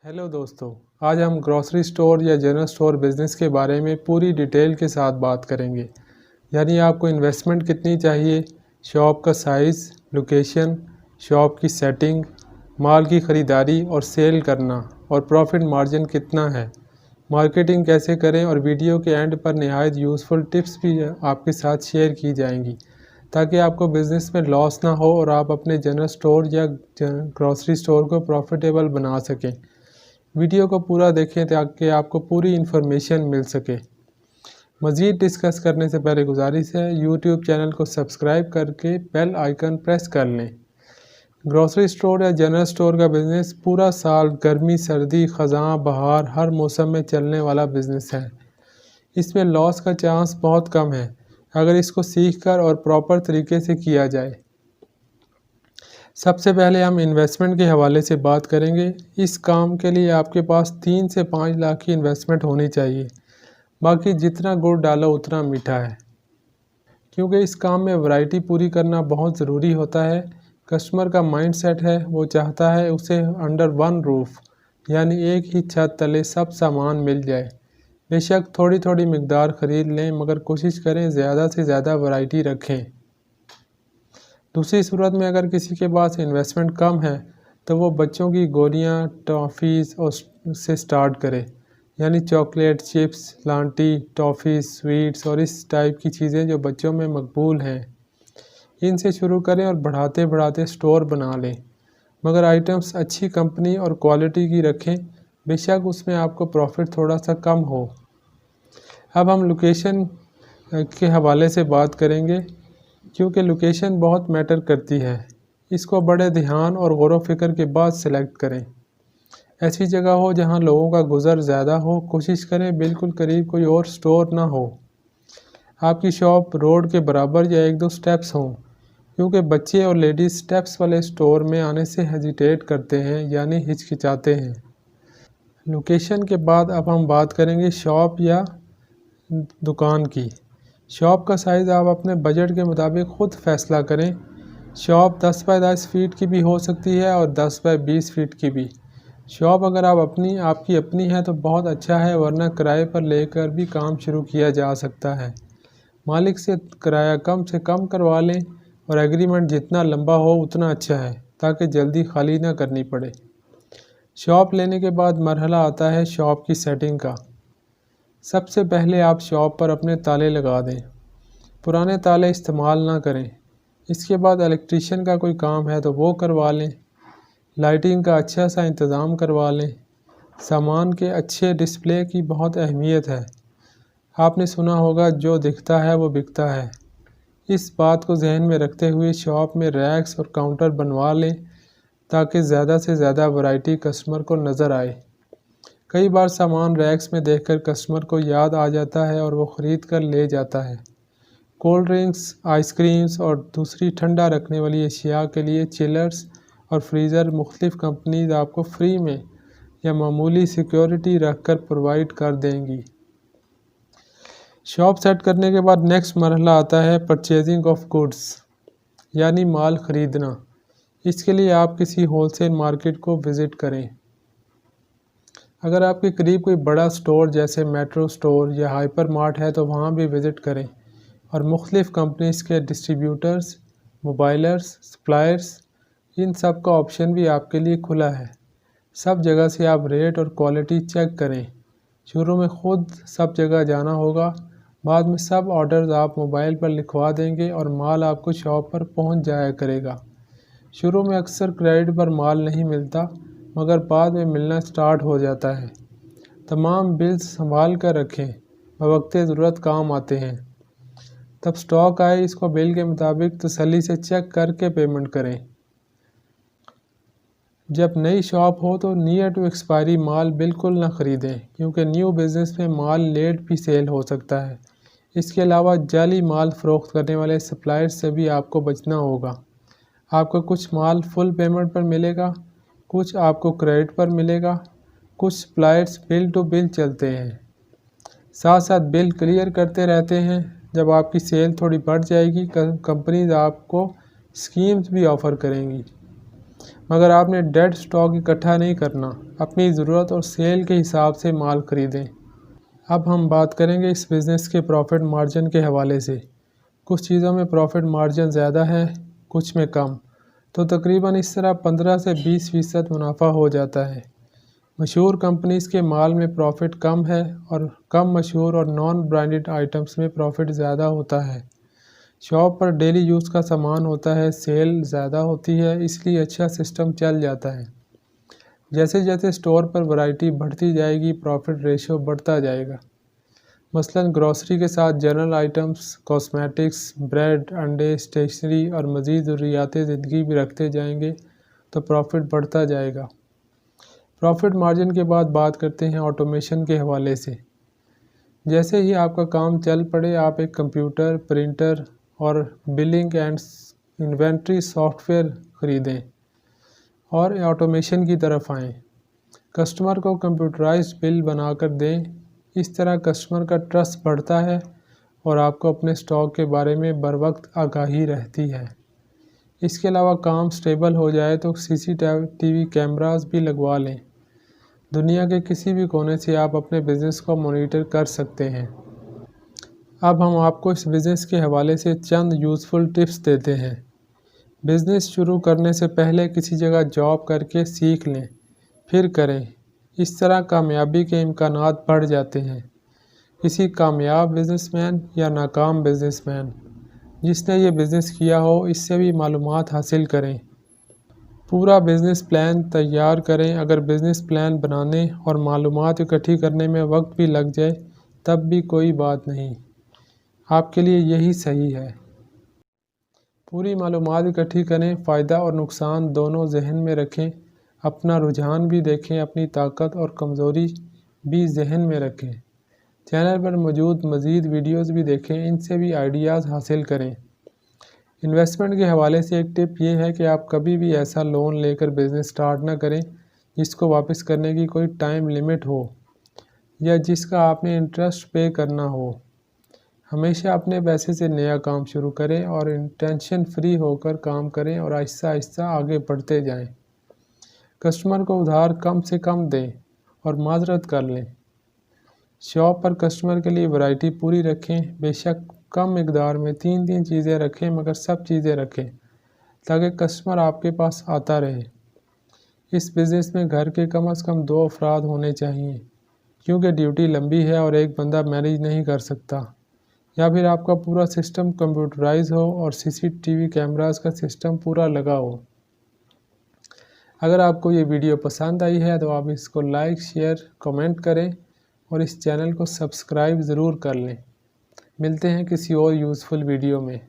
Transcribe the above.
Hello दोस्तों, आज हम ग्रॉसरी स्टोर या जनरल स्टोर बिज़नेस के बारे में पूरी डिटेल के साथ बात करेंगे। यानी आपको इन्वेस्टमेंट कितनी चाहिए, शॉप का साइज़, लोकेशन, शॉप की सेटिंग, माल की ख़रीदारी और सेल करना और प्रॉफिट मार्जिन कितना है, मार्केटिंग कैसे करें और वीडियो के एंड पर निहायत यूज़फुल टिप्स भी आपके साथ शेयर की जाएंगी ताकि आपको बिज़नेस में लॉस ना हो और आप अपने जनरल स्टोर या ग्रॉसरी स्टोर को प्रॉफिटेबल बना सकें। वीडियो को पूरा देखें ताकि आपको पूरी इन्फॉर्मेशन मिल सके। मज़ीद डिस्कस करने से पहले गुजारिश है, यूट्यूब चैनल को सब्सक्राइब करके बेल आइकन प्रेस कर लें। ग्रॉसरी स्टोर या जनरल स्टोर का बिज़नेस पूरा साल गर्मी, सर्दी, ख़ज़ां, बहार हर मौसम में चलने वाला बिज़नेस है। इसमें लॉस का चांस बहुत कम है अगर इसको सीख कर और प्रॉपर तरीके से किया जाए। सबसे पहले हम इन्वेस्टमेंट के हवाले से बात करेंगे। इस काम के लिए आपके पास 3 से 5 लाख की इन्वेस्टमेंट होनी चाहिए। बाकी जितना गुड़ डालो उतना मीठा है, क्योंकि इस काम में वैरायटी पूरी करना बहुत ज़रूरी होता है। कस्टमर का माइंड सेट है, वो चाहता है उसे अंडर वन रूफ यानी एक ही छत तले सब सामान मिल जाए। बेशक थोड़ी थोड़ी मिकदार ख़रीद लें, मगर कोशिश करें ज़्यादा से ज़्यादा वैरायटी रखें। दूसरी सूरत में अगर किसी के पास इन्वेस्टमेंट कम है तो वो बच्चों की गोलियां, टॉफ़ीज़ और से स्टार्ट करे, यानी चॉकलेट, चिप्स, लांटी, टॉफ़ीज़, स्वीट्स और इस टाइप की चीज़ें जो बच्चों में मकबूल हैं, इनसे शुरू करें और बढ़ाते बढ़ाते स्टोर बना लें। मगर आइटम्स अच्छी कंपनी और क्वालिटी की रखें, बेशक उसमें आपको प्रॉफिट थोड़ा सा कम हो। अब हम लोकेशन के हवाले से बात करेंगे, क्योंकि लोकेशन बहुत मैटर करती है। इसको बड़े ध्यान और गौर व फिक्र के बाद सेलेक्ट करें। ऐसी जगह हो जहां लोगों का गुज़र ज़्यादा हो। कोशिश करें बिल्कुल करीब कोई और स्टोर ना हो। आपकी शॉप रोड के बराबर या 1-2 स्टेप्स हों, क्योंकि बच्चे और लेडीज़ स्टेप्स वाले स्टोर में आने से हेजिटेट करते हैं, यानी हिचकिचाते हैं। लोकेशन के बाद अब हम बात करेंगे शॉप या दुकान की। शॉप का साइज़ आप अपने बजट के मुताबिक ख़ुद फ़ैसला करें। शॉप 10 बाय 10 फीट की भी हो सकती है और 10 बाय 20 फीट की भी। शॉप अगर आपकी अपनी है तो बहुत अच्छा है, वरना किराए पर लेकर भी काम शुरू किया जा सकता है। मालिक से किराया कम से कम करवा लें और एग्रीमेंट जितना लंबा हो उतना अच्छा है, ताकि जल्दी खाली ना करनी पड़े। शॉप लेने के बाद मरहला आता है शॉप की सेटिंग का। सबसे पहले आप शॉप पर अपने ताले लगा दें। पुराने ताले इस्तेमाल ना करें। इसके बाद इलेक्ट्रीशियन का कोई काम है तो वो करवा लें। लाइटिंग का अच्छा सा इंतज़ाम करवा लें। सामान के अच्छे डिस्प्ले की बहुत अहमियत है। आपने सुना होगा, जो दिखता है वो बिकता है। इस बात को जहन में रखते हुए शॉप में रैक्स और काउंटर बनवा लें, ताकि ज़्यादा से ज़्यादा वैरायटी कस्टमर को नज़र आए। कई बार सामान रैक्स में देखकर कस्टमर को याद आ जाता है और वो ख़रीद कर ले जाता है। कोल्ड ड्रिंक्स, आइसक्रीम्स और दूसरी ठंडा रखने वाली अशिया के लिए चिलर्स और फ्रीज़र मुख्तलिफ़ कंपनीज आपको फ्री में या मामूली सिक्योरिटी रख कर प्रोवाइड कर देंगी। शॉप सेट करने के बाद नेक्स्ट मरहला आता है परचेजिंग ऑफ गुड्स, यानी माल ख़रीदना। इसके लिए आप किसी होलसेल मार्केट को विज़िट करें। अगर आपके करीब कोई बड़ा स्टोर जैसे मेट्रो स्टोर या हाइपर मार्ट है तो वहाँ भी विज़िट करें और मुख्तलिफ़ कंपनीज़ के डिस्ट्रीब्यूटर्स, मोबाइलर्स, सप्लायर्स, इन सब का ऑप्शन भी आपके लिए खुला है। सब जगह से आप रेट और क्वालिटी चेक करें। शुरू में ख़ुद सब जगह जाना होगा, बाद में सब ऑर्डर्स आप मोबाइल पर लिखवा देंगे और माल आपको शॉप पर पहुंच जाया करेगा। शुरू में अक्सर क्रेडिट पर माल नहीं मिलता, मगर बाद में मिलना स्टार्ट हो जाता है। तमाम बिल्स संभाल कर रखें, बवक्ते ज़रूरत काम आते हैं। तब स्टॉक आए, इसको बिल के मुताबिक तसल्ली से चेक करके पेमेंट करें। जब नई शॉप हो तो नियर टू एक्सपायरी माल बिल्कुल ना ख़रीदें, क्योंकि न्यू बिज़नेस में माल लेट भी सेल हो सकता है। इसके अलावा जाली माल फ़रोख्त करने वाले सप्लायर्स से भी आपको बचना होगा। आपको कुछ माल फुल पेमेंट पर मिलेगा, कुछ आपको क्रेडिट पर मिलेगा, कुछ सप्लायर्स बिल टू बिल चलते हैं। साथ साथ बिल क्लियर करते रहते हैं। जब आपकी सेल थोड़ी बढ़ जाएगी, कंपनीज आपको स्कीम्स भी ऑफ़र करेंगी। मगर आपने डेड स्टॉक इकट्ठा नहीं करना, अपनी ज़रूरत और सेल के हिसाब से माल ख़रीदें। अब हम बात करेंगे इस बिज़नेस के प्रॉफिट मार्जिन के हवाले से। कुछ चीज़ों में प्रॉफिट मार्जिन ज़्यादा है, कुछ में कम, तो तकरीबन इस तरह 15 से 20% मुनाफा हो जाता है। मशहूर कंपनीज़ के माल में प्रॉफिट कम है और कम मशहूर और नॉन ब्रांडेड आइटम्स में प्रॉफिट ज़्यादा होता है। शॉप पर डेली यूज़ का सामान होता है, सेल ज़्यादा होती है, इसलिए अच्छा सिस्टम चल जाता है। जैसे जैसे स्टोर पर वैरायटी बढ़ती जाएगी, प्रॉफिट रेशियो बढ़ता जाएगा। मसलन ग्रॉसरी के साथ जनरल आइटम्स, कॉस्मेटिक्स, ब्रेड, अंडे, स्टेशनरी और मज़ीद ज़रूरियात ज़िंदगी भी रखते जाएंगे तो प्रॉफिट बढ़ता जाएगा। प्रॉफिट मार्जिन के बाद बात करते हैं ऑटोमेशन के हवाले से। जैसे ही आपका काम चल पड़े, आप एक कंप्यूटर, प्रिंटर और बिलिंग एंड इन्वेंट्री सॉफ्टवेयर ख़रीदें और ऑटोमेशन की तरफ आएँ। कस्टमर को कंप्यूटराइज्ड बिल बनाकर दें। इस तरह कस्टमर का ट्रस्ट बढ़ता है और आपको अपने स्टॉक के बारे में बर वक्त आगाही रहती है। इसके अलावा काम स्टेबल हो जाए तो CCTV कैमरास भी लगवा लें। दुनिया के किसी भी कोने से आप अपने बिज़नेस को मॉनिटर कर सकते हैं। अब हम आपको इस बिज़नेस के हवाले से चंद यूज़फुल टिप्स देते हैं। बिज़नेस शुरू करने से पहले किसी जगह जॉब करके सीख लें, फिर करें। इस तरह कामयाबी के इम्कानात बढ़ जाते हैं। किसी कामयाब बिज़नेसमैन या नाकाम बिज़नेसमैन जिसने ये बिज़नेस किया हो, इससे भी मालूमात हासिल करें। पूरा बिज़नेस प्लान तैयार करें। अगर बिज़नेस प्लान बनाने और मालूमात इकट्ठी करने में वक्त भी लग जाए, तब भी कोई बात नहीं, आपके लिए यही सही है। पूरी मालूमात इकट्ठी करें, फ़ायदा और नुकसान दोनों जहन में रखें। अपना रुझान भी देखें, अपनी ताकत और कमज़ोरी भी जहन में रखें। चैनल पर मौजूद मज़ीद वीडियोज़ भी देखें, इनसे भी आइडियाज़ हासिल करें। इन्वेस्टमेंट के हवाले से एक टिप ये है कि आप कभी भी ऐसा लोन लेकर बिज़नेस स्टार्ट ना करें जिसको वापस करने की कोई टाइम लिमिट हो या जिसका आपने इंटरेस्ट पे करना हो। हमेशा अपने पैसे से नया काम शुरू करें और टेंशन फ्री होकर काम करें और आहिस्ता आहिस्ता आगे बढ़ते जाएं। कस्टमर को उधार कम से कम दें और माजरत कर लें। शॉप पर कस्टमर के लिए वैरायटी पूरी रखें। बेशक कम मिकदार में 3 चीज़ें रखें, मगर सब चीज़ें रखें ताकि कस्टमर आपके पास आता रहे। इस बिज़नेस में घर के कम से कम 2 अफराद होने चाहिए, क्योंकि ड्यूटी लंबी है और एक बंदा मैनेज नहीं कर सकता। या फिर आपका पूरा सिस्टम कंप्यूटराइज हो और CCTV कैमरास का सिस्टम पूरा लगा हो। अगर आपको ये वीडियो पसंद आई है तो आप इसको लाइक, शेयर, कमेंट करें और इस चैनल को सब्सक्राइब ज़रूर कर लें। मिलते हैं किसी और यूज़फुल वीडियो में।